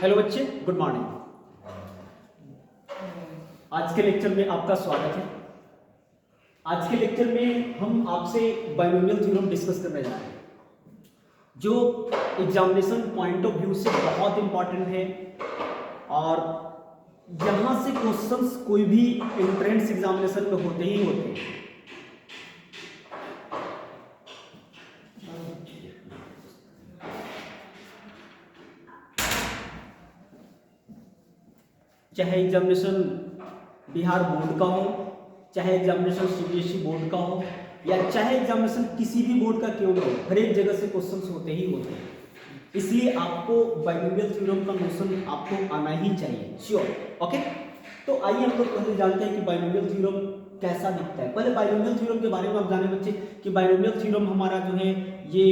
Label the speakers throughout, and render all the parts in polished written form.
Speaker 1: Hello बच्चे, good morning. आज के लेक्चर में आपका स्वागत है। आज के लेक्चर में हम आपसे बाइनोमियल थ्योरम डिस्कस करने जा रहे हैं, जो एग्जामिनेशन पॉइंट ऑफ व्यू से बहुत इंपॉर्टेंट है और यहाँ से क्वेश्चंस कोई भी एंट्रेंस एग्जामिनेशन में होते ही होते हैं। चाहे एग्जामिनेशन बिहार बोर्ड का हो, चाहे एग्जामिनेशन सीबीएसई बोर्ड का हो, या चाहे एग्जामिनेशन किसी भी बोर्ड का क्यों ना हो, हर एक जगह से क्वेश्चंस होते ही होते हैं। इसलिए आपको बाइनोमियल थ्योरम का नोशन आपको आना ही चाहिए, श्योर। ओके, तो आइए हम लोग पहले जानते हैं कि बाइनोमियल थ्योरम कैसा दिखता है। पहले बाइनोमियल थ्योरम के बारे में आप जाने बच्चे कि बाइनोमियल थ्योरम हमारा जो है ये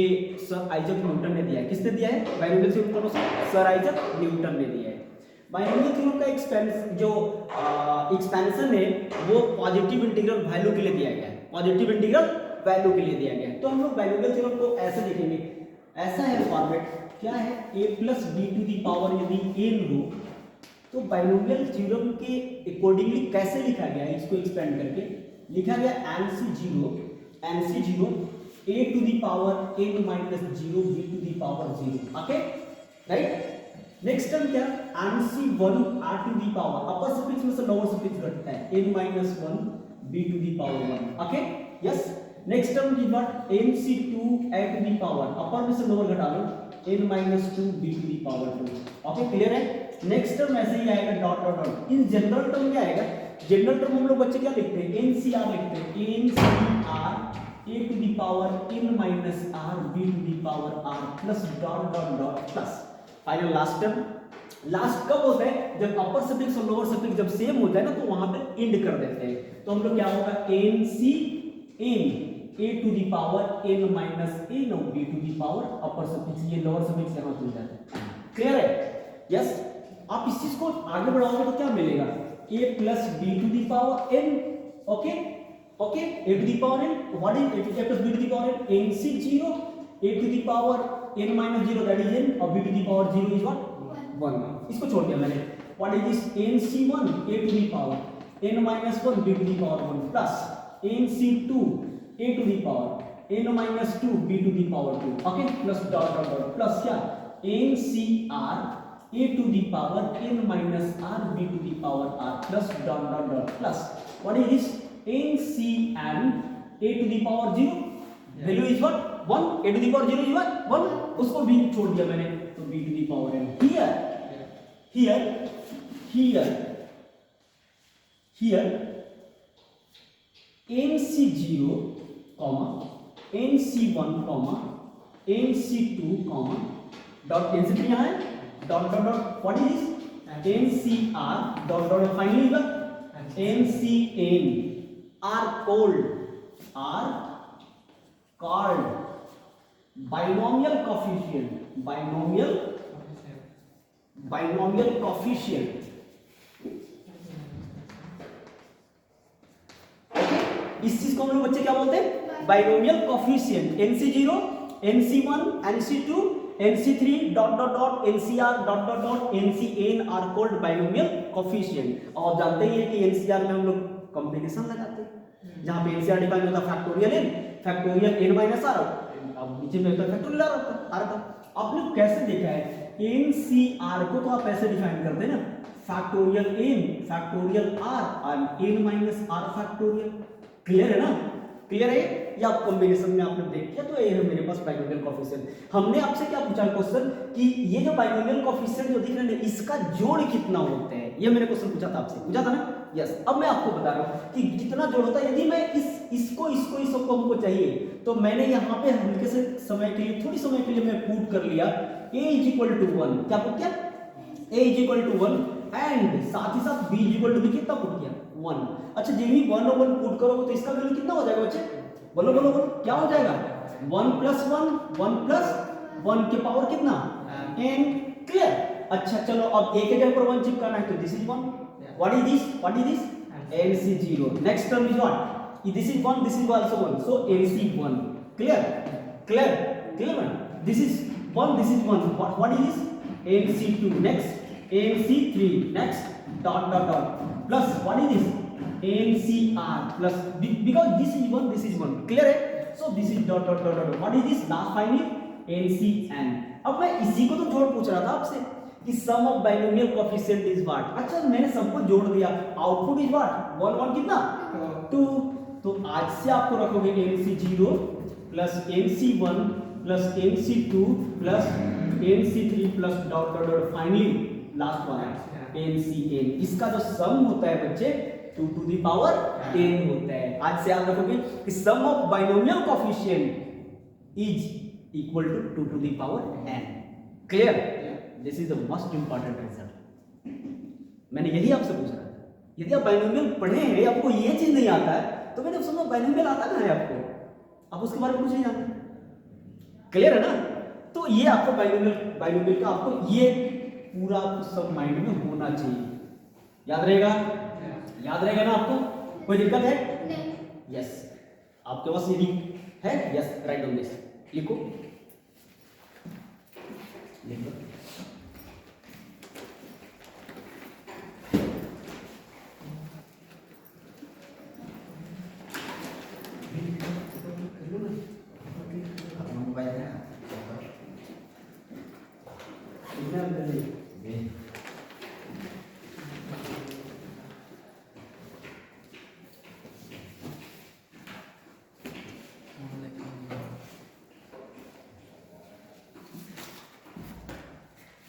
Speaker 1: सर आइजक न्यूटन ने दिया है। किसने दिया है बाइनोमियल थ्योरम का नोशन? सर आइजक न्यूटन ने दिया है। बाइनोमियल थ्योरम का एक्सपेंशन है वो पॉजिटिव इंटीग्रल वैल्यू के लिए दिया गया है, पॉजिटिव इंटीग्रल वैल्यू के लिए दिया गया है। तो हम लोग बाइनोमियल थ्योरम को ऐसे लिखेंगे, ऐसा है फॉर्मेट, क्या है a plus B to the power यदि n हो तो बाइनोमियल थ्योरम के अकॉर्डिंगली कैसे लिखा गया है, इसको एक्सपेंड करके लिखा गया nc0 a to the power n minus 0 b to the power 0। Okay, right. Next term क्या, nc1 r to the power upper suffix में से लोअर सफिक्स घटता है n minus 1 b to the power 1। Okay, yes. Next term की बात nc2 a to the power upper में से lower घटा लो n minus 2 b to the power 2। Okay, clear है। नेक्स्ट टर्म ऐसे ही आएगा dot dot dot. In general term क्या आएगा? जनरल टर्म हम लोग बच्चे क्या लिखते हैं? ncr लिखते हैं, ncr a to the power n minus r b to the power r plus dot dot dot plus final last term. Last कब होता है? जब अपर सफिक्स और लोअर सफिक्स जब सेम होता है ना, तो वहां पे एंड कर देते हैं। तो हम लोग क्या होगा, ncn a to the power n minus n और b to the power upper suffix, ये लोअर सफिक्स यहां चल जाते हैं। क्लियर है? यस। आप इस चीज को आगे बढ़ाओगे तो क्या मिलेगा? a plus b to the power n। Okay okay, a to the power n, what is a plus b to the power n? nc0 a to the power n minus 0 that is n और b to the power 0 is what? 1। इसको छोड़ दिया मैंने। What is this? nc1 a to the power n minus 1 b to the power 1 plus nc2 a to the power n minus 2 b to the power 2। Okay, plus dot dot dot plus क्या, ncr a to the power n minus r b to the power r plus dot dot dot plus what is this? ncn a to the power 0 value is what? 1। a to the power 0 is what? 1। उसको b छोड़ दिया मैंने, तो b to the power n। here nc0 nc1 nc2 dot nc3 यहाँ है dot dot dot what is this? ncr dot dot finally ncn are called binomial coefficient। इस चीज को हम लोग बच्चे क्या बोलते हैं? Binomial coefficient. nc0 nc1 nc2 nc3 dot dot dot ncr dot dot dot ncn are called binomial coefficient. और जानते ही हैं कि ncr में हम लोग कॉम्बिनेशन लगाते हैं, जहां पे ncr डिफाइन होता है फैक्टोरियल n माइनस r, अब नीचे में होता है फैक्टोरियल r का। आपने कैसे देखा है ncr को तो आप ऐसे डिफाइन करते हैं ना, फैक्टोरियल n फैक्टोरियल r और n minus r factorial. Clear है ना? क्लियर है? या आप कॉम्बिनेशन में आपने देख किया, तो ये है मेरे पास बाइनोमियल कोफिशिएंट। हमने आपसे क्या पूछा क्वेश्चन कि ये जो बाइनोमियल कोफिशिएंट जो दिख रहे हैं इसका जोड़ कितना होता है, ये मैंने क्वेश्चन पूछा था आपसे, पूछा था ना? यस। अब मैं आपको बता रहा हूं कि कितना जोड़ होता है। यदि मैं इसको हमको चाहिए, तो मैंने यहाँ पे हल्के से समय के लिए, थोड़ी समय के लिए मैं पुट कर लिया a इज इक्वल टू 1। क्या पुट किया? a is equal to 1 and साथ ही साथ b is equal to b कितना पुट किया? 1। अच्छा, जब भी 1 और 1 पुट करोगे तो इसका वैल्यू कितना हो जाएगा बच्चे? बोलो बोलो बोलो, क्या हो जाएगा? 1 प्लस 1 के पावर कितना? n। क्लियर? अच्छा चलो, अब एक जगह पर 1 चिपकाना है, तो this is 1। What is this? nc0। Next term is what? this is 1, this is also 1, so nc1। clear man? This is 1, this is 1, what is this? nc2। next NC3 next dot dot dot plus what is this NCR plus because this is 1 clear है, so this is dot dot dot dot what is this last finally NCN। अब मैं इसी को तो जोड़ पूछ रहा था आपसे कि sum of binomial coefficient is what. अच्छा मैंने सबको जोड़ दिया, आउटपुट इज व्हाट 1 1 कितना 2। तो आज से आपको रखोगे NC0 plus NC1 plus NC2 plus NC3 plus dot dot dot finally last वाला NCN। इसका जो सम होता है बच्चे 2 टू द पावर n होता है। आज से आप रखोगे कि sum of binomial coefficient is equal to 2 to the power n। Clear? This is the most important answer. मैंने यही आपसे पूछ रहा था, यदि आप बाइनोमियल पढ़े हैं आपको ये चीज नहीं आता है तो मैंने समझा बाइनोमियल आता कहां है आपको, आप उसके बारे में कुछ नहीं जानते। क्लियर है ना? तो ये आपको बाइनोमियल का आपको ये पूरा आपको सब माइंड में होना चाहिए। याद रहेगा? याद रहेगा ना आपको? कोई दिक्कत है? नहीं। यस, आपके पास ये है? यस, राइट ऑन दिस लिखो लिखो।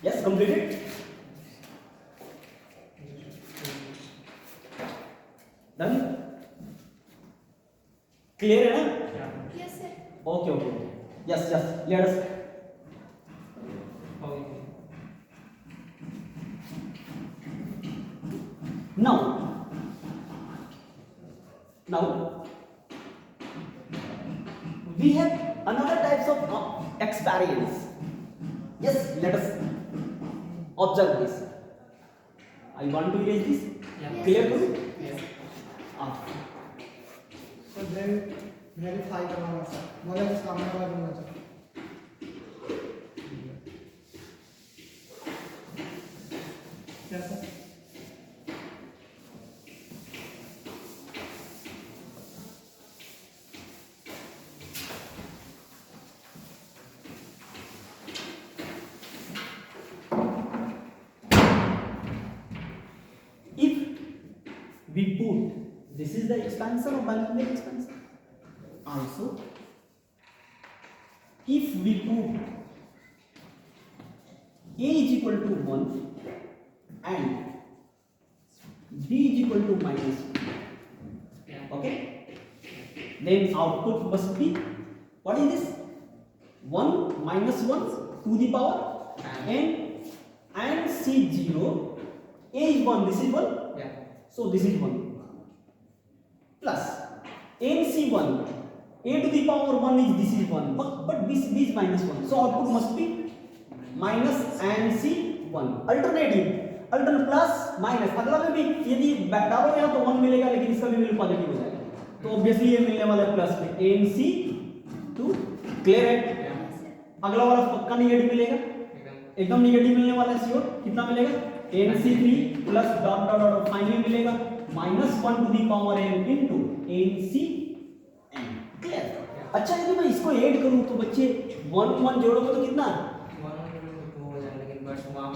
Speaker 1: Yes, completed. Done. Clear है ना?
Speaker 2: Yes sir.
Speaker 1: Okay, okay. Yes, yes. Let us. Now, we have another types of experience. Yes, let us observe this. I want to erase this.
Speaker 2: Yeah.
Speaker 1: Clear to you?
Speaker 2: Yes.
Speaker 3: So then verify करवाना sir, बोले तो सामने वाला बोलना चाहिए। क्या sir?
Speaker 1: We put this is the expansion of binomial expansion. Also, if we put a is equal to 1 and b is equal to minus 2, okay, then output must be what is this 1 minus 1 to the power n and c0 a is 1, this is 1. So this is 1 plus NC1 a to the power 1 is this is 1 but this is minus 1, so output must be minus NC1। Alternate plus minus, अगला में भी यदि बराबर में तो 1 मिलेगा लेकिन इसका भी वैल्यू पॉजिटिव हो जाएगा तो ऑब्वियसली ये मिलने वाला है प्लस में NC2। क्लियर है? अगला वाला पक्का नेगेटिव मिलेगा, एकदम नेगेटिव मिलने वाला है श्योर। कितना मिलेगा NC3 plus dot dot dot finally मिलेगा -1 to the power n into NCn। Clear? अच्छा यदि मैं इसको ऐड करूं तो बच्चे 1 1 जोड़ोगे तो कितना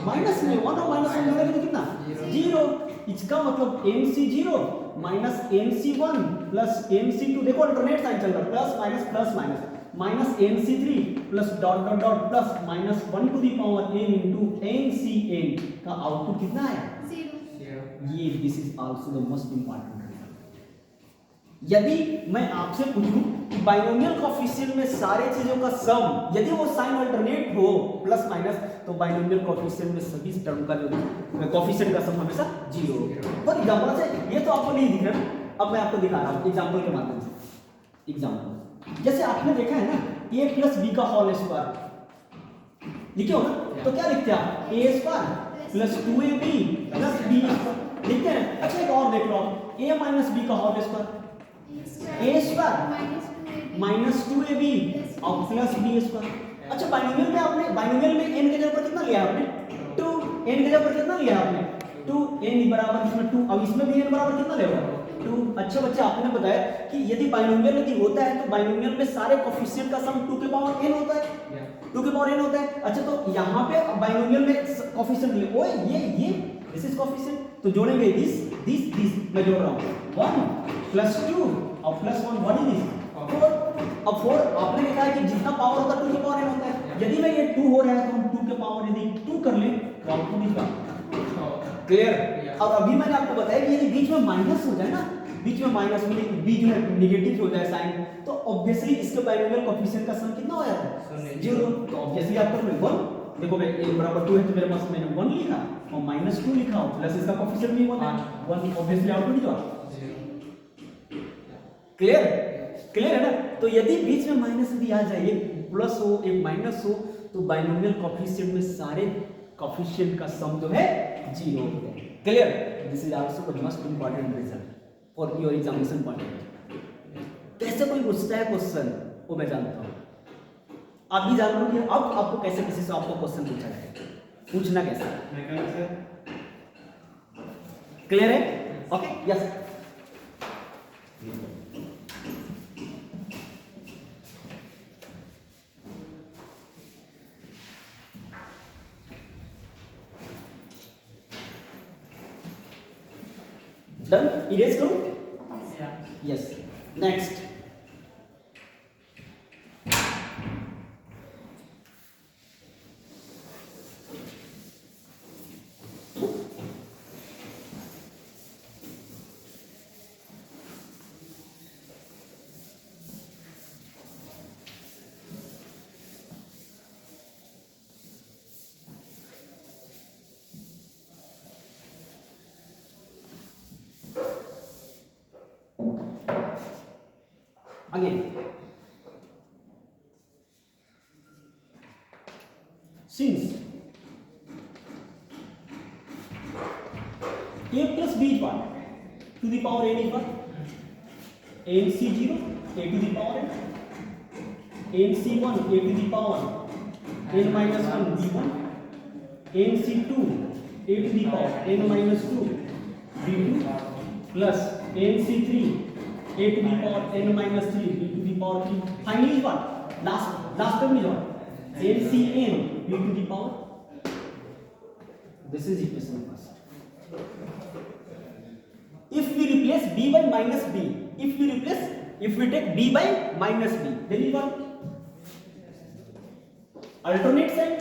Speaker 1: माइनस में 1 और माइनस 1 जोड़ोगे तो कितना 0। इसका मतलब NC0 minus NC1 plus NC2, देखो अल्टरनेट साइन चल रहा है plus minus NC3 plus dot dot dot plus -1 to the power n into NCn का आउटपुट कितना है
Speaker 2: 0।
Speaker 1: ये this is also the most important result. यदि मैं आपसे पूछूं कि बाइनोमियल कोएफिशिएंट में सारे चीजों का सम यदि वो साइन अल्टरनेट हो प्लस माइनस तो बाइनोमियल कोएफिशिएंट में सभी टर्म का जो कोएफिशिएंट का सम हमेशा 0 होगा। फॉर एग्जांपल से ये तो आपको नहीं दिख रहा ना, अब मैं आपको दिखा रहा हूं एग्जांपल के माध्यम से। एग्जांपल जैसे आपने देखा है ना a प्लस b का होल स्क्वायर लिखे हो ना, तो क्या लिखते हैं आप a square plus 2ab plus b लिखते हैं। अच्छा एक और देख लो आप a माइनस b का whole square a square minus 2ab और प्लस b स्क्वायर। अच्छा बाइनोमियल में आपने बाइनोमियल में n के जगह पर कितना लिया आपने 2, n की जगह पर कितना लिया आपने 2, n बराबर इसमें 2, अब इसमें भी n बराबर कितना लेगा 2। अच्छा बच्चे आपने बताया कि यदि बाइनोमियल यदि होता है तो बाइनोमियल में सारे कोफिशिएंट का सम 2 के पावर n होता है, 2 के पावर n होता है। अच्छा तो यहाँ पे बाइनोमियल में कोफिशिएंट ले, ओए ये दिस इज कोफिशिएंट, तो जोड़ेंगे दिस मैं जोड़ रहा हूँ 1 प्लस 2 और प्लस 1 व्हाट इज दिस 4। अब 4 आपने देखा है कि जितना पावर होता है 2 के पावर n होता है, यदि मैं ये 2 हो रहा है तो हम 2 के पावर यदि 2 कर लें तो आउटपुट इसका क्लियर। अब अभी मैंने आपको बताया कि यदि बीच में माइनस हो जाए ना, बीच में माइनस में बी जो है नेगेटिव हो जाए साइन, तो ऑब्वियसली इसके बाइनोमियल कोएफिशिएंट का सम कितना हो जाता है 0। तो ऑब्वियसली आप करोगे 1, देखो मैं a बराबर 2 है तो मेरे पास मैंने 1 लिखा और माइनस 2 लिखा और प्लस इसका कोएफिशिएंट भी 1 है, 1 ऑब्वियसली आउटपुट जो क्लियर है ना। तो यदि बीच में माइनस यदि आ जाए, एक प्लस हो एक माइनस हो, तो बाइनोमियल कोएफिशिएंट में सारे कोएफिशिएंट का सम जो है 0 होता है। Clear, this is also the most important result for your examination point. कैसे कोई पूछता है क्वेश्चन वो मैं जानता हूँ, आप भी जान लो कि अब आपको कैसे किसी से आपको क्वेश्चन पूछा जाएगा, पूछना कैसे। क्लियर है? Okay yes. डन, इरेज करो। Yes next. Again, since a plus b is what to the power n is what n c 0 a to the power n, n c 1 a to the power n minus 1 b1, n c 2 a to the power n minus 2 b2 plus n c 3 a to the power n minus 3 b to the power 3. Finally is what? Last term is what? NCn b to the power. This is equation first. If we replace b by minus b, if we take b by minus b, then we what? Alternate sign.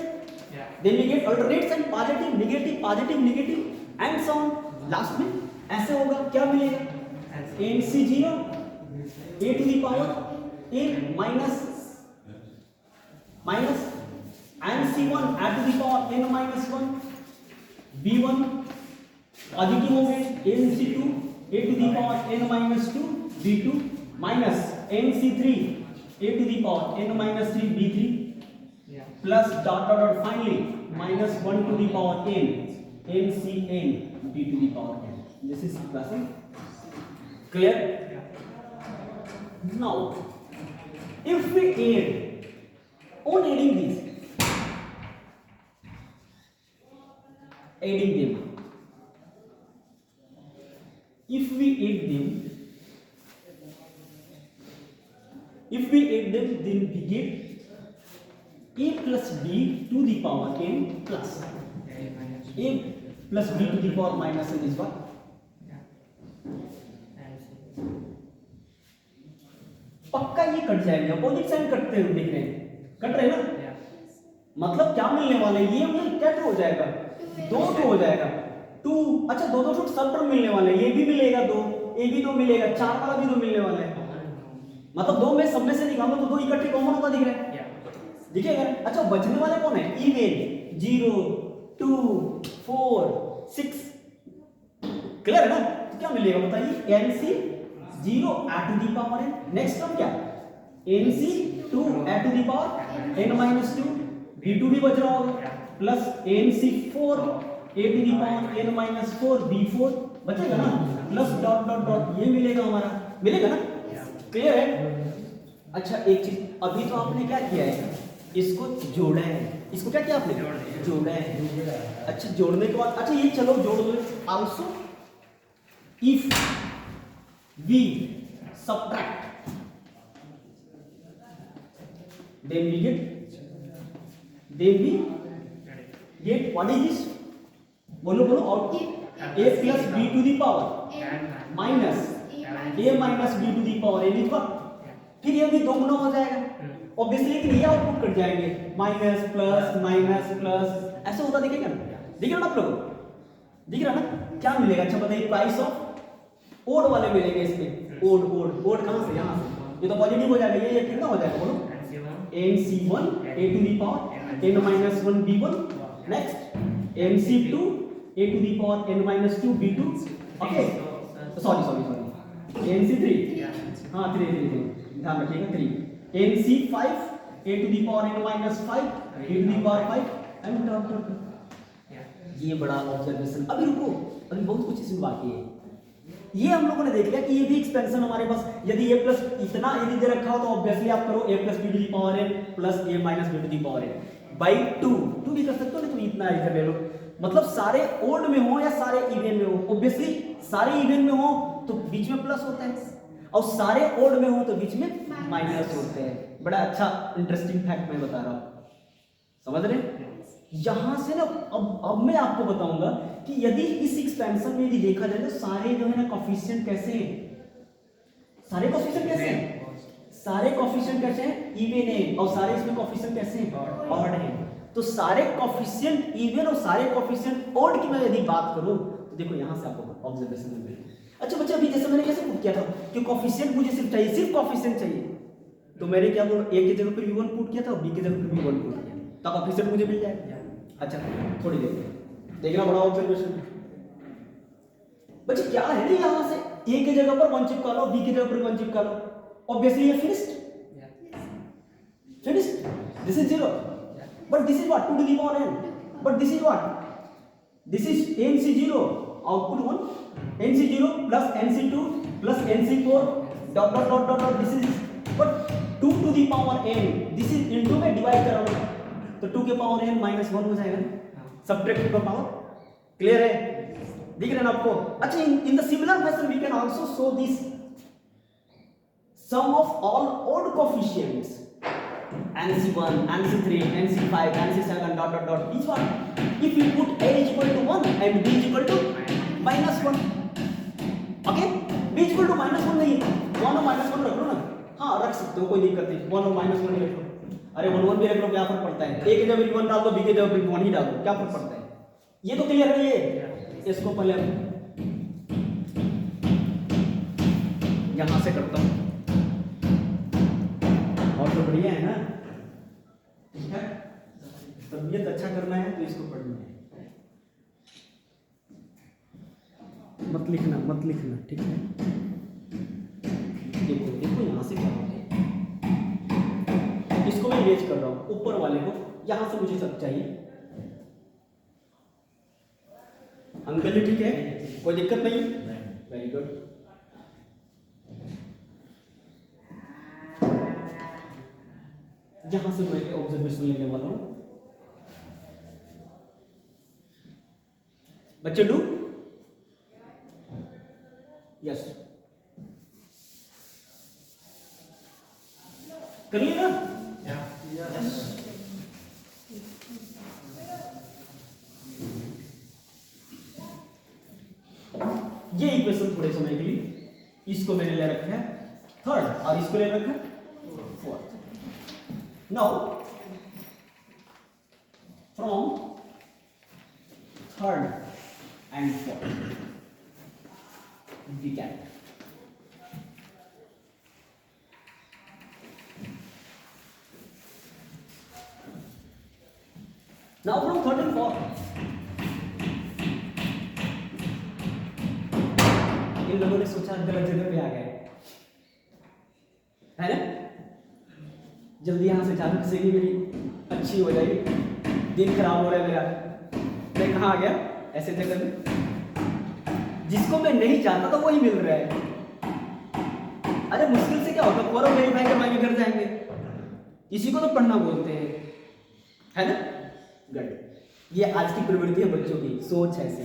Speaker 1: Yeah. Then we get alternate sign, positive, negative, and so on. Last में ऐसे होगा, क्या मिलेगा? NC0 a to the power n minus NC1 a to the power n minus 1 b1 positive हो गए, NC2 a to the power n minus 2 b2 minus NC3 a to the power n minus 3 b3 plus dot finally minus 1 to the power n NCn b to the power n. This is equation. Clear? Now, if we add, on adding them, if we add them, then we get a plus b to the power n plus a plus b to the power minus n is what? पक्का ये cut जाएंगे, opposite sign कटते हुए दिख रहे हैं, cut रहे ना। मतलब क्या मिलने वाला है, ये मिल क्या हो जाएगा 2 हो जाएगा 2। अच्छा 2 टू सब टर्म मिलने वाले, ये भी मिलेगा 2, ये भी 2 मिलेगा, 4 वाला भी 2 मिलने वाला है। मतलब 2 में सब में से निकालो तो 2 इकट्ठे कॉमन होता दिख रहा है, दिखेगा। अच्छा बचने वाले कौन है, इवन 0 2 4 6। क्लियर है ना? तो क्या मिलेगा बताइए, NC 0 a to the power n, next term क्या NC2 a to the power n minus 2 b2 भी बच रहा होगा plus NC4 a to the power n minus 4 b4 बचेगा ना, प्लस डॉट डॉट डॉट ये मिलेगा हमारा, मिलेगा ना। क्लियर है? अच्छा एक चीज अभी तो आपने क्या किया है, इसको जोड़ा है, इसको क्या किया आपने, जोड़ा है। अच्छा जोड़ने के बाद, अच्छा ये चलो जोड़ दो। Also if we subtract then we get what is this, बोलो बोलो out, a plus b to the power minus a minus b to the power n is what, फिर ये भी दो गुना हो जाएगा ऑब्वियसली, लेकिन ये आउटपुट कट जाएंगे, माइनस प्लस ऐसा होता दिखेगा ना, दिख रहा ना आप लोगों, दिख रहा ना क्या मिलेगा। अच्छा बताइए, प्राइस ऑफ ओड वाले मिलेंगे इसमें, ओड कहां से, यहां से, ये तो पॉजिटिव हो जाएगा, ये कितना हो जाएगा बोलो, nc1 a to the power n minus 1 b1, next nc2 a to the power n minus 2 b2, okay sorry nc3, हाँ 3 ध्यान रखिएगा 3, nc5 a to the power n minus 5 a to the power 5 and ये बड़ा observation. अभी रुको, अभी बहुत कुछ इसमें बाकी है। ये हम लोगों ने देख लिया कि ये भी एक्सपेंशन हमारे पास, यदि a प्लस इतना यदि दे रखा हो तो ऑब्वियसली आप करो a plus b to the power n plus a minus b to the power n by 2 भी कर सकते हो, नहीं तो इतना इधर ले लो, मतलब सारे ओड में हो या सारे इवन में हो, ऑब्वियसली सारे इवन में हो तो बीच में प्लस होता है और सारे ओड में हो तो बीच में माइनस होते हैं। बड़ा अच्छा इंटरेस्टिंग फैक्ट मैं बता रहा हूं, समझ रहे। यहां से ना अब मैं आपको बताऊंगा कि यदि इस एक्सपेंशन में यदि देखा जाए तो सारे जो है ना कोफिशिएंट कैसे हैं, सारे कोफिशिएंट कैसे हैं, सारे कोफिशिएंट कैसे हैं, इवन है, और सारे इसमें कोफिशिएंट कैसे हैं, ऑड है। तो सारे कोफिशिएंट इवन और सारे कोफिशिएंट ऑड की मैं यदि बात करूं तो देखो यहां से आपको ऑब्जर्वेशन में मिलेगा। अच्छा बच्चे, अभी जैसे मैंने कैसे पुट किया था कि कोफिशिएंट मुझे सिर्फ चाहिए, सिर्फ कोफिशिएंट चाहिए, तो मैंने क्या बोला, ए की जगह पर v1 पुट किया था और b की जगह पर v1 पुट किया, तो कोफिशिएंट मुझे मिल जाएगा। अच्छा थोड़ी देर देखना, बड़ा ऑब्जर्वेशन बच्चे क्या है ना, यहां से a की जगह पर 1 चिपका लो, b की जगह पर 1 चिपका लो, ऑब्वियसली ये finished, this is 0, but this is what 2 to the power n, but this is what, this is nc0 output 1, nc0 plus nc2 plus nc4 dot dot dot dot dot, this is but 2 to the power n, this is into में divide करोगे तो 2 के power n minus 1 हो जाएगा, subtract का power, clear है, दिख रहा है ना आपको। अच्छा in the similar fashion we can also show this sum of all odd coefficients nc1 nc3 nc5 nc7 dot dot dot, each one if you put a is equal to 1 and b is equal to minus 1, okay, b is equal to minus 1 नहीं, 1 और minus 1 रख लो ना, हाँ रख सकते हो, कोई दिक्कत नहीं, 1 और minus 1 रख लो, अरे 1 1 भी रख लो, क्या फर्क पड़ता है, a के जगह पर 1 डाल दो, b के जगह पर 1 ही डाल दो, क्या फर्क पड़ता है, ये तो क्लियर है। ये इसको पहले यहां से करता हूं, और तो बढ़िया है ना, ठीक है, तबीयत अच्छा करना है तो इसको पढ़ना है, मत लिखना ठीक है। देखो देखो यहां से क्या होता है, इसको मैं इरेज कर रहा हूं, ऊपर वाले को यहां से मुझे सब चाहिए, अंकल ठीक है, कोई दिक्कत नहीं, वेरी गुड। यहां से मैं ऑब्जर्वेशन लेने वाला हूं, बच्चे डू यस, कर लिया ना, यस। ये इक्वेशन थोड़े समय के लिए इसको मैंने ले रखा है थर्ड और इसको ले रखा है fourth. Now from third and fourth we can now from third and fourth इन लोगों ने सोचा गलत जगह पे आ गए, है ना, जल्दी यहां से चालू से मेरी अच्छी हो जाएगी, दिन खराब हो रहा है मेरा, मैं कहाँ आ गया ऐसे जगह में, जिसको मैं नहीं चाहता था वही मिल रहा है। अरे मुश्किल से क्या होता, फॉर्म वेरीफाई करवा के घर जाएंगे, इसी को तो पढ़ना बोलते हैं। है ना? गुड। ये आज की प्रवृत्ति है बच्चों की, सोच है ऐसी।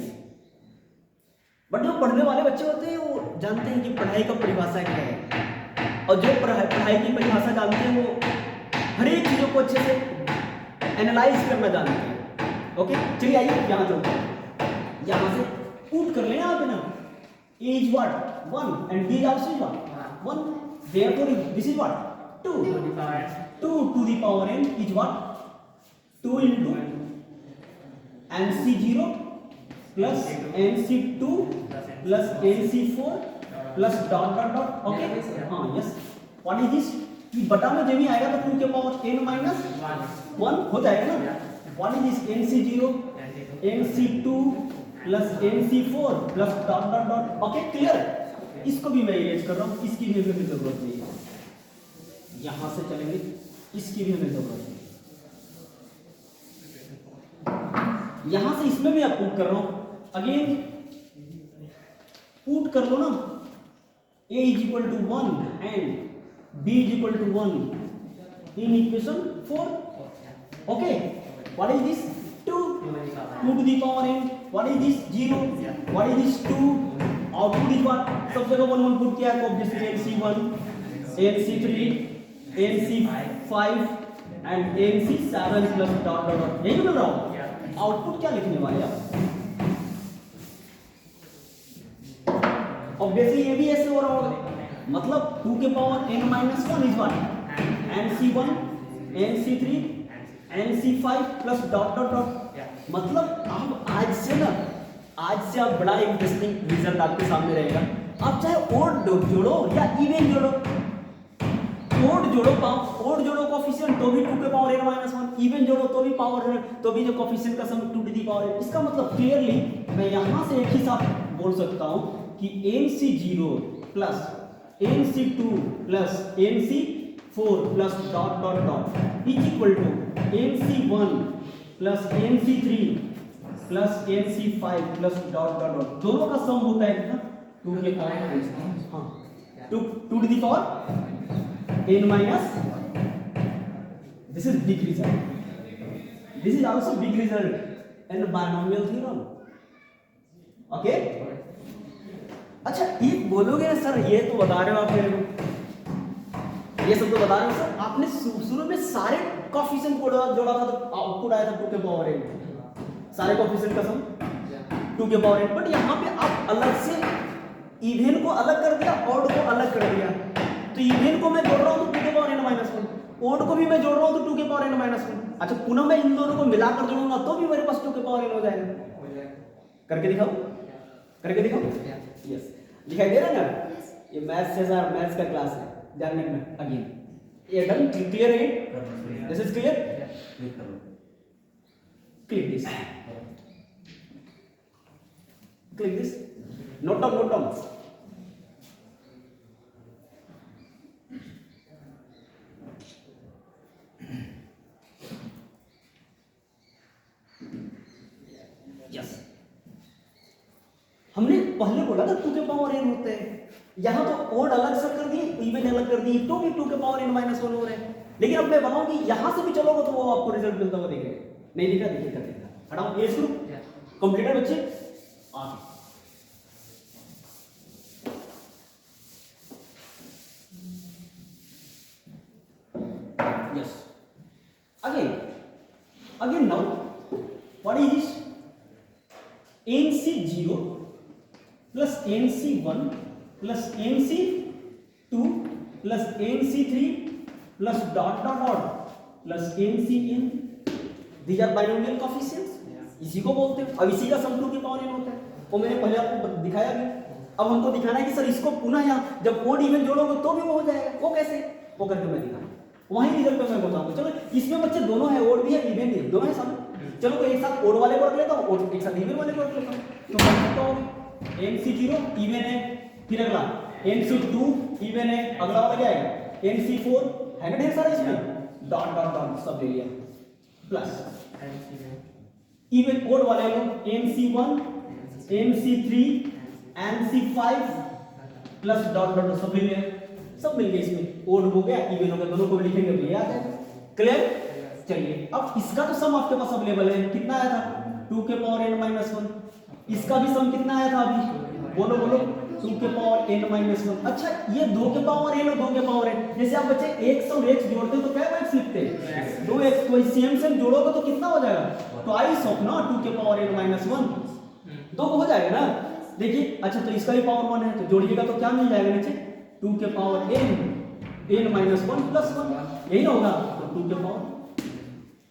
Speaker 1: बट जो पढ़ने वाले बच्चे होते हैं वो जानते हैं कि पढ़ाई का परिभाषा क्या है, और जो पढ़ाई की परिभाषा जानते हैं वो हर एक चीजों को अच्छे से एनालाइज करना जानते हैं। ओके, चलिए आइए यहाँ चलते हैं। यहाँ से पुट कर लेना आप ना, a is what 1 and b is also what 1, therefore this is what 2 to the power n is what 2 into nc0 plus nc2 plus nc4 plus dot dot dot। Okay हाँ यस, व्हाट इज दिस? ये बटा में जब भी आएगा तो 2 के power n minus 1 हो जाएगा ना। What is this? nc0 nc2 plus nc4 plus dot dot dot. Okay clear? इसको भी मैं इरेज कर रहा हूँ, इसकी भी हमें जरूरत नहीं है। यहां से चलेंगे, इसकी भी हमें जरूरत नहीं। यहां से इसमें भी आप पुट कर रहा हूं, अगेन पुट कर लो ना, a is equal to 1 and b is equal to 1 in equation 4। Okay, what is this? 2 to the power n। what is this? 0। what is this? 2। Output is what? सब जगह 1 1 put किया है तो obviously nc1 nc3 nc5 and nc7 plus dot dot dot. यही मिल रहा हो। Output क्या लिखने वाले आप? ऑब्वियसली ये भी ऐसे हो रहा होगा, मतलब 2 के power n minus 1 is what nc1 nc3 nc5 plus dot dot dot. मतलब आप आज से आप बड़ा इंटरेस्टिंग रिजल्ट आपके सामने रहेगा। आप चाहे ओड जोड़ो या इवन जोड़ो, ओड जोड़ो कोफिशिएंट तो भी 2 के पावर n माइनस 1, इवन जोड़ो तो भी पावर, तो भी जो कोफिशिएंट का सम 2 टू द पावर n। इसका मतलब क्लियरली मैं यहां से एक ही साथ बोल सकता हूं कि nc0 plus nc2 plus nc4 plus dot dot dot is equal to nc1 plus nc3 plus nc5 plus dot dot dot. दोनों का सम होता है कितना? 2 के पावर हाँ 2 to the power n minus. This is big result, this is also big result in binomial theorem. Okay, अच्छा ये बोलोगे ना सर ये तो बता रहे हो आप मेरे को, ये सब तो बता रहे हो सर, आपने शुरू में सारे कोफिशिएंट को जोड़ा था तो आउटपुट आया था 2 के पावर n, सारे कोफिशिएंट का सम 2 के पावर n। बट यहाँ पे आप अलग से इवन को अलग कर दिया, ऑड को अलग कर दिया। तो इवन को मैं जोड़ रहा हूँ तो 2 के पावर n माइनस 1, ऑड को भी मैं जोड़ रहा हूँ तो 2 के पावर n माइनस 1। अच्छा पुनः मैं इन दोनों को मिलाकर जोड़ूंगा तो भी मेरे पास 2 के पावर n हो जाएगा। करके दिखाओ, करके दिखाओ। यस, दिखाई दे रहा है ना? ये मैथ्स से सर, मैथ्स का क्लास है, ध्यान रखना। अगेन ये डन, क्लियर है? This is clear? Click this, click this, note down, note down. Yes, हमने पहले बोला था 2 के पावर n होते हैं, यहां तो ओड अलग से कर दिए, इवन अलग कर दिए तो भी 2 के पावर n माइनस 1 हो रहे हैं। लेकिन अब मैं बताऊं कि यहां से भी चलोगे तो वो आपको रिजल्ट मिलता हुआ दिखेगा। नहीं दिखा? देखिए कर देगा। हटाओ एज ग्रुप कंप्लीटेड बच्चे। आगे yes, again now what is this? nc0 plus nc1 plus nc2 plus nc3 plus dot dot dot plus ncn। These are binomial coefficients, इसी को बोलते हैं। अब इसी का सम 2 के पावर n होता है, वो मैंने पहले आपको दिखाया भी। अब हमको दिखाना है कि सर इसको पुनः यहाँ जब ओड इवन जोड़ोगे तो भी वो हो जाएगा। वो कैसे? वो करके मैं दिखाऊंगा, वहीं रिजल्ट पे मैं बताऊंगा। चलो इसमें बच्चे दोनों है, ओड भी है इवन भी है, दोनों है सामने। चलो तो एक साथ ओड वाले को रख लेता हूँ और एक साथ इवन वाले को रख लेता हूँ। तो मैं कहता हूँ nc0 इवन है, फिर अगला nc2 इवन है, अगला वाला क्या है nc4 है ना, ढेर सारा इसमें डॉट डॉट डॉट सब ले लिया, प्लस इवन ओड वाले लोग nc1 nc3 nc5 plus dot dot सब मिल गए, सब मिल गए। इसमें ओड हो गया, इवन हो गया, दोनों को भी लिखेंगे तो ये आ जाएगा। क्लियर? चलिए अब इसका तो सम आपके पास अवेलेबल है, कितना आया था 2 के पावर n माइनस 1। इसका भी सम कितना आया था अभी, बोलो बोलो 2 के पावर n माइनस 1। अच्छा ये 2 के पावर n और 2 के पावर n, जैसे आप बच्चे x और x जोड़ते हो तो क्या x लिखते हैं 2x, तो सेम जोड़ोगे तो कितना हो जाएगा ट्वाइस ऑफ ना 2 के पावर n माइनस 1, 2 हो जाएगा ना। देखिए अच्छा तो इसका भी पावर 1 है तो जोड़िएगा तो क्या मिल जाएगा नीचे 2 के पावर n माइनस 1 प्लस 1, यही ना होगा तो 2 के पावर,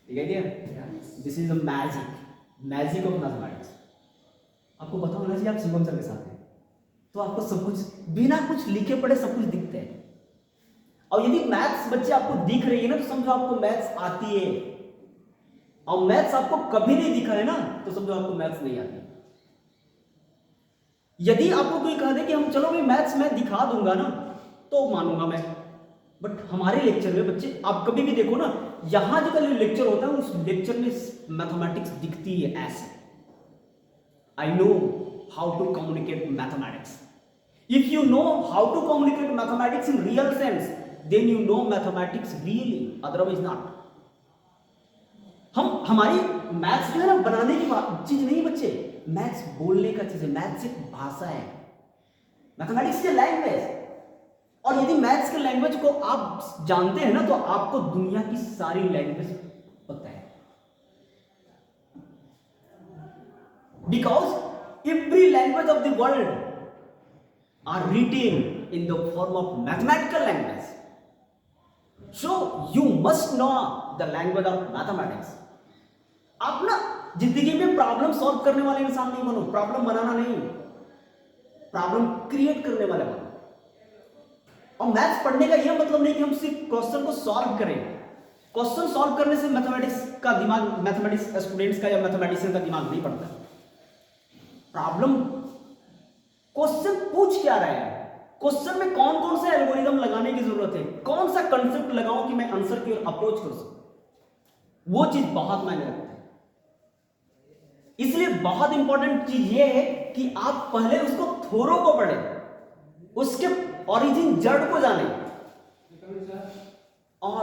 Speaker 1: ठीक है क्या। This is a magic of mathematics. आपको पता होना चाहिए आप शिवम सर के साथ हैं तो आपको सब कुछ बिना कुछ लिखे पढ़े सब कुछ दिखते हैं। और यदि मैथ्स बच्चे आपको दिख रही है ना तो समझो आपको मैथ्स आती है, और मैथ्स आपको कभी नहीं दिखा है ना तो समझो आपको मैथ्स नहीं आती। यदि आपको कोई कह दे कि हम चलो भाई मैथ्स मैं दिखा दूंगा ना तो मानूंगा मैं, बट हमारे लेक्चर में बच्चे आप कभी भी देखो ना यहां जो लेक्चर होता है उस लेक्चर में मैथमेटिक्स दिखती है ऐसे। I know how to communicate mathematics. If you know how to communicate mathematics in real sense, then you know mathematics really. Otherwise not. हमारी मैथ्स जो है ना बनाने की चीज नहीं बच्चे, मैथ्स बोलने का चीज है। मैथ्स एक भाषा है, मैथमेटिक्स की लैंग्वेज। और यदि मैथ्स के लैंग्वेज को आप जानते हैं ना तो आपको दुनिया की सारी लैंग्वेज पता है। Because every language of the world are written in the form of mathematical language. So you must know the language of mathematics. आप ना जिंदगी में प्रॉब्लम सॉल्व करने वाले इंसान नहीं बनो, प्रॉब्लम बनाना नहीं, प्रॉब्लम क्रिएट करने वाले बनो। और मैथ्स पढ़ने का यह मतलब नहीं कि हम सिर्फ क्वेश्चन को सॉल्व करें। क्वेश्चन सॉल्व करने से मैथमेटिक्स का दिमाग, मैथमेटिक्स स्टूडेंट्स का या मैथमेटिशियन का दिमाग नहीं पढ़ता। प्रॉब्लम क्वेश्चन पूछ क्या रहा है, क्वेश्चन में कौन कौन से एल्गोरिदम लगाने की जरूरत है, कौन सा कंसेप्ट लगाऊं कि मैं आंसर की ओर अप्रोच कर सकूं, वो चीज बहुत मायने रखता है। इसलिए बहुत इंपॉर्टेंट चीज ये है कि आप पहले उसको थोरो को पढ़ें, उसके ओरिजिन जड़ को जाने, और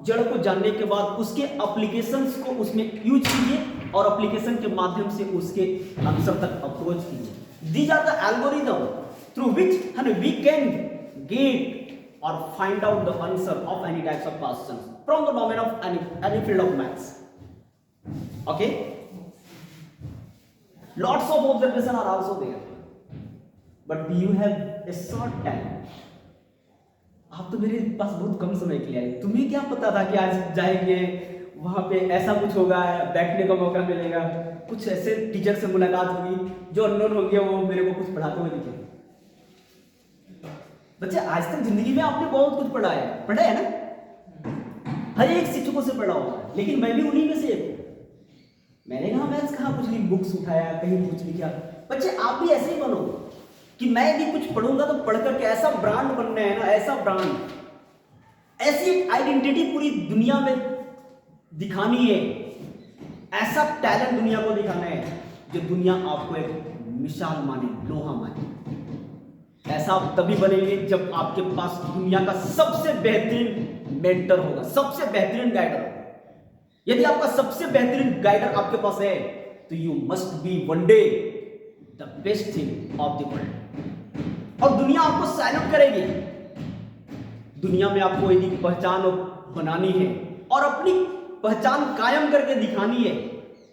Speaker 1: जड़ को जानने के बाद उसके एप्लीकेशंस को उसमें यूज कीजिए और एप्लीकेशन के माध्यम से उसके आंसर तक अप्रोच कीजिए। These are the algorithm through which we can get और find out the answer of any types of questions from the domain of any field of maths. Okay, lots of observation are also there, but you have a short time. आप तो मेरे पास बहुत कम समय के लिए आए, तुम्हें क्या पता था कि आज जाएंगे वहां पे ऐसा कुछ होगा, बैठने का मौका मिलेगा, कुछ ऐसे टीचर से मुलाकात होगी जो अननोन होंगे, वो मेरे को कुछ पढ़ाते हुए दिखेंगे। बच्चे आज तक जिंदगी में आपने बहुत कुछ पढ़ा है ना, हर एक शिक्षकों से पढ़ा होगा, लेकिन मैं भी उन्हीं में से एक हूं। मैंने कहा मैथ्स कहाँ कुछ नहीं, बुक्स उठाया कहीं कुछ लिखा। बच्चे आप भी ऐसे ही बनो कि मैं भी कुछ पढ़ूंगा तो पढ़ करके ऐसा ब्रांड बनना है ना, ऐसा ब्रांड, ऐसी आइडेंटिटी पूरी दुनिया में दिखानी है, ऐसा टैलेंट दुनिया को दिखाना है जो दुनिया आपको एक मिसाल माने, लोहा माने। ऐसा आप तभी बनेंगे जब आपके पास दुनिया का सबसे बेहतरीन मेंटर होगा, सबसे बेहतरीन गाइडर होगा। यदि आपका सबसे बेहतरीन गाइडर आपके पास है तो you must be one day the best thing of the world, और दुनिया आपको सैल्यूट करेगी। दुनिया में आपको यदि पहचान बनानी है और अपनी पहचान कायम करके दिखानी है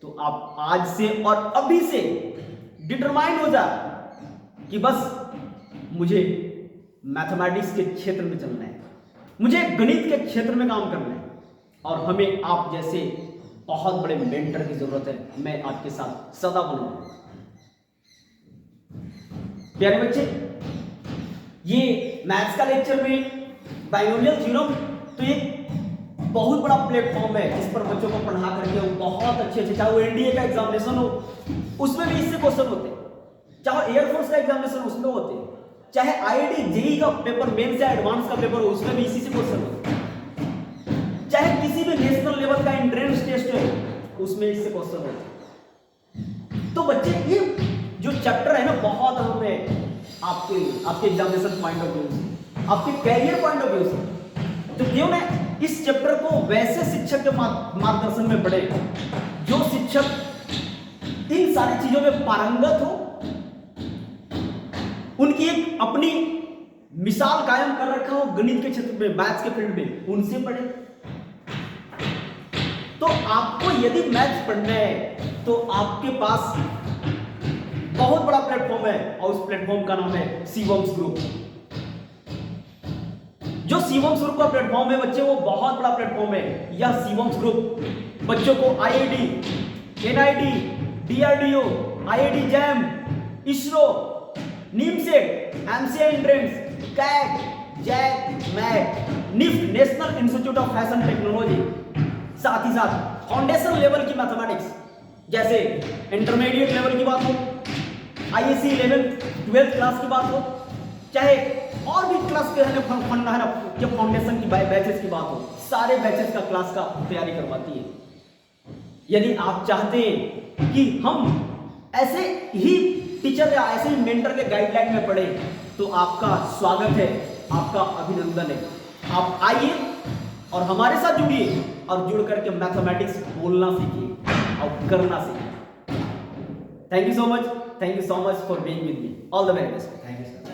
Speaker 1: तो आप आज से और अभी से डिटरमाइन हो जा कि बस मुझे मैथमेटिक्स के क्षेत्र में चलना है, मुझे गणित के क्षेत्र में काम करना है, और हमें आप जैसे बहुत बड़े मेंटर की जरूरत है। मैं आपके साथ सदा बनूंगा। प्यारे बच्चे, ये मैथ्स का लेक्चर में बाइनोमियल थ्योरम तो एक बहुत बड़ा प्लेटफॉर्म है जिस पर बच्चों को पढ़ा करके वो बहुत अच्छे, चाहे वो एनडीए का एग्जामिनेशन हो उसमें भी इससे क्वेश्चन होते हैं, चाहे एयरफोर्स का एग्जामिनेशन उसमें होते हैं, चाहे आईआईटी जेईई का पेपर मेन से एडवांस का पेपर हो उसमें भी इसी से क्वेश्चन होते हैं, चाहे किसी भी नेशनल लेवल का एंट्रेंस टेस्ट है उसमें इससे क्वेश्चन होते हैं। तो बच्चे ये जो चैप्टर है ना बहुत अहम है आपके एग्जामिनेशन पॉइंट ऑफ व्यू से, आपके कैरियर पॉइंट ऑफ व्यू से। तो क्यों मैं इस चैप्टर को वैसे शिक्षक के मार्गदर्शन में पढ़े जो शिक्षक इन सारी चीजों में पारंगत हो, उनकी एक अपनी मिसाल कायम कर रखा हो गणित के क्षेत्र में, मैथ्स के फील्ड में, उनसे पढ़े। तो आपको यदि मैथ्स पढ़ना है तो आपके पास बहुत बड़ा प्लेटफॉर्म है और उस प्लेटफॉर्म का नाम है शिवम्स ग्रुप। जो शिवम्स ग्रुप का प्लेटफॉर्म है बच्चे, वो बहुत बड़ा प्लेटफॉर्म है। यह शिवम्स ग्रुप बच्चों को IIT, NIT, DRDO, IIT JAM, ISRO, NIMCET, MCA entrance, CAT, JAC, MAT, NIFT, national institute of fashion technology, साथ ही साथ फाउंडेशन लेवल की मैथमेटिक्स, जैसे इंटरमीडिएट लेवल की बात हो, आईएससी 11th 12th क्लास की बात हो, चाहे और भी क्लास के है ना फाउंडेशन की बैचेस की बात हो, सारे बैचेस का क्लास का तैयारी करवाती है। यदि आप चाहते हैं कि हम ऐसे ही टीचर या ऐसे ही मेंटर के गाइडलाइन में पढ़े तो आपका स्वागत है, आपका अभिनंदन है। आप आइए और हमारे साथ जुड़िए और जुड़ करके मैथमेटिक्स बोलना सीखिए और करना सीखिए। Thank you so much for being with me. All the very best.
Speaker 3: Thank you sir.